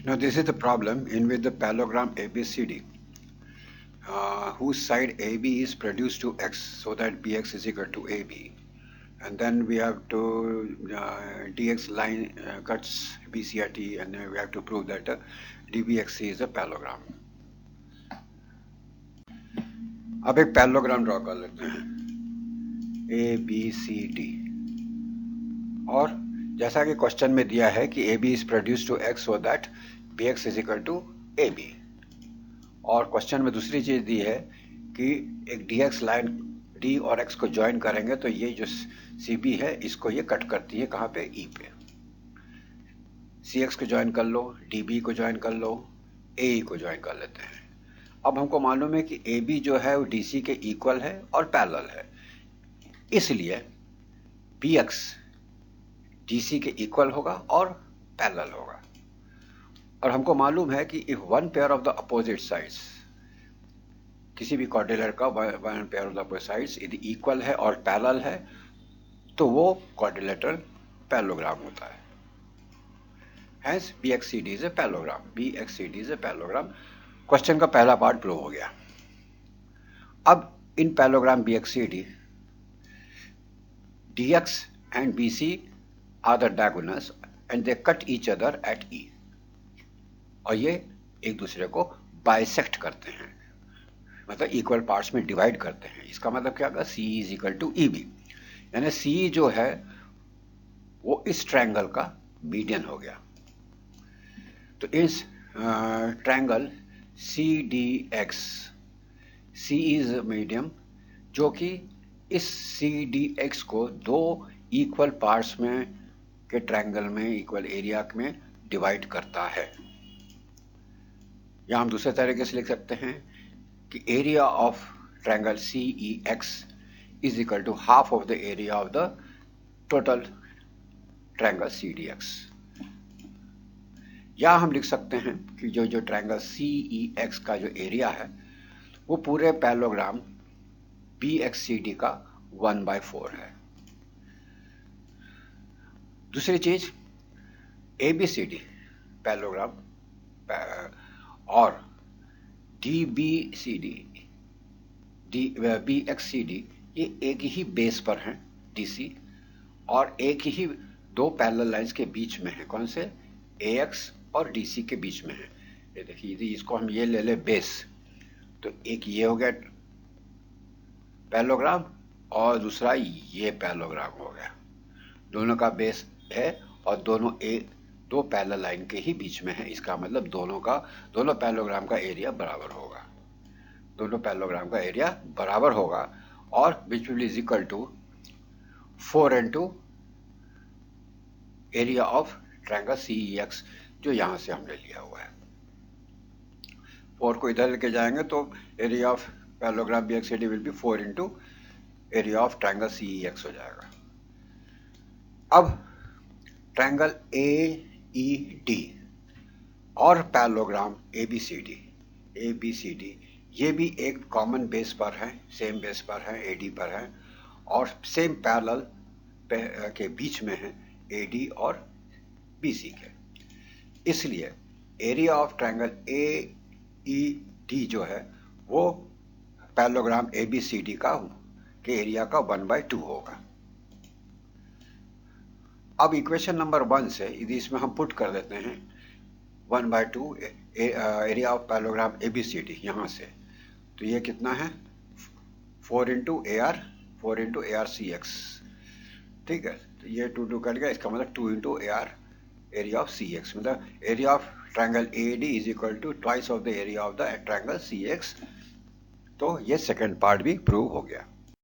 Now this is the problem in which the parallelogram ABCD, whose side AB is produced to X, so that BX is equal to AB, and then we have to DX line cuts BCRT, and then we have to prove that DBXC is a parallelogram. अब एक parallelogram draw कर लेते हैं ABCD, और जैसा कि question में दिया है कि AB is produce to X so that BX is equal to AB, और क्वेश्चन में दूसरी चीज दी है कि एक DX लाइन D और X को ज्वाइन करेंगे तो ये जो CB है इसको ये कट करती है कहाँ पे, E पे। CX को ज्वाइन कर लो, DB को ज्वाइन कर लो, AE को ज्वाइन कर लेते हैं। अब हमको मालूम है कि AB जो है वो DC के इक्वल है और पैरेलल है, इसलिए BX DC के इक्वल होगा और पैरेलल होगा। और हमको मालूम है कि if one pair of the opposite sides, किसी भी क्वाड्रिलेटरल का one pair of the opposite sides यदि इक्वल है और पैरेलल है तो वो क्वाड्रिलेटरल पैरेललोग्राम होता है। Hence BXCD is a parallelogram. BXCD is a parallelogram. Question का पहला पार्ट प्रूव हो गया। अब इन parallelogram BXCD, DX and BC are the diagonals and they cut each other at E, और ये एक दूसरे को बाइसेक्ट करते हैं, मतलब इक्वल पार्ट्स में डिवाइड करते हैं। इसका मतलब क्या होगा, C is equal to EB, यानी C जो है वो इस ट्रायंगल का मीडियन हो गया। तो इस triangle CDX, C is medium, जो कि इस CDX को दो इक्वल पार्ट्स में के ट्रायंगल में इक्वल एरिया में डिवाइड करता है। या हम दूसरे तरीके से लिख सकते हैं कि area of triangle CEX is equal to half of the area of the total triangle CDX। या हम लिख सकते हैं कि जो ट्रायंगल CEX का जो एरिया है वो पूरे पैरेललोग्राम BXCD का 1/4 है। दूसरी चीज, ABCD पैरेललोग्राम और DBCD, BXCD ये एक ही बेस पर हैं DC, और एक ही दो पैरेलल लाइंस के बीच में है। कौन से, AX और DC के बीच में है। ये देखिए, यदि इसको हम ये ले ले बेस, तो एक ये हो गया पैरेललोग्राम और दूसरा ये पैरेललोग्राम हो गया। दोनों का बेस है और दोनों दो पैरेलल लाइन के ही बीच में है। इसका मतलब दोनों पैरेललोग्राम का एरिया बराबर होगा, दोनों पैरेललोग्राम का एरिया बराबर होगा, और which will is equal to 4 into area of triangle CEX, जो यहां से हमने लिया हुआ है। 4 को इधर लेके जाएंगे तो area of parallelogram BXCD will be 4 into area of triangle CEX हो जाएगा। अब ट्रायंगल AED और पैरेललोग्राम ABCD ये भी एक कॉमन बेस पर है, सेम बेस पर है, AD पर है, और सेम पैरेलल के बीच में है AD और BC के। इसलिए एरिया ऑफ ट्रायंगल AED जो है वो पैरेललोग्राम ABCD के एरिया का 1/2 होगा। अब इक्वेशन नंबर 1 से यदि इसमें हम पुट कर देते हैं 1/2 एरिया ऑफ पैरेललोग्राम ABCD यहाँ से, तो ये कितना है, 4 into ARCX, ठीक है। तो ये 2 कट गया, इसका मतलब 2 into AR area of CX, मतलब area of triangle AED is equal to twice of the area of the triangle CX। तो ये सेकंड पार्ट भी प्रूव हो गया।